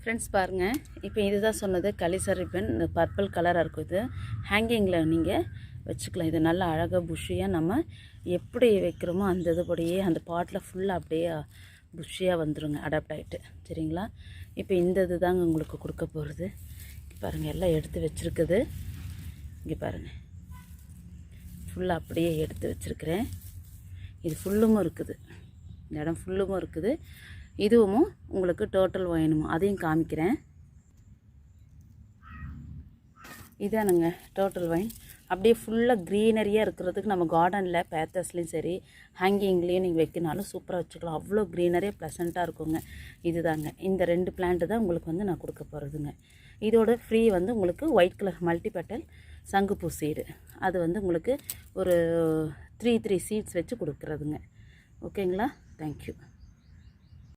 Friends பாருங்கள், இப்போ இதுதான் சொன்னது கலிசர் ரிப்பன். இந்த பர்பிள் கலராக இருக்கும். இது ஹேங்கிங்கில் நீங்கள் வச்சுக்கலாம். இது நல்லா அழகாக புஷ்ஷியாக நம்ம எப்படி வைக்கிறோமோ அந்த இதுபடியே அந்த பாட்டில் ஃபுல்லாக அப்படியே புஷ்ஷியாக வந்துடுங்க, அடாப்ட் ஆகிட்டு. சரிங்களா? இப்போ இந்த இது தாங்க உங்களுக்கு கொடுக்க போகிறது. பாருங்கள், எல்லாம் எடுத்து வச்சுருக்குது. இங்கே பாருங்கள், ஃபுல்லாக அப்படியே எடுத்து வச்சுருக்கிறேன். இது ஃபுல்லும் இருக்குது, இந்த இடம் ஃபுல்லும் இருக்குது. இதுவும் உங்களுக்கு டோட்டல் வேணுமோ அதையும் காமிக்கிறேன். இதானுங்க டோட்டல் வைன். அப்படியே ஃபுல்லாக க்ரீனரியாக இருக்கிறதுக்கு நம்ம கார்டனில் பேத்தர்ஸ்லேயும் சரி ஹேங்கிங்லேயும் நீங்கள் வைக்கினாலும் சூப்பராக வச்சுக்கலாம். அவ்வளோ க்ரீனரியாக ப்ளசண்ட்டாக இருக்குங்க. இதுதாங்க இந்த 2 பிளான்ட்டு தான் உங்களுக்கு வந்து நான் கொடுக்க போகிறதுங்க. இதோட ஃப்ரீ வந்து உங்களுக்கு ஒயிட் கலர் மல்டிபெட்டல் சங்குப்பூ சீடு, அது வந்து உங்களுக்கு ஒரு 3 சீட்ஸ் வச்சு கொடுக்குறதுங்க. ஓகேங்களா? தேங்க்யூ.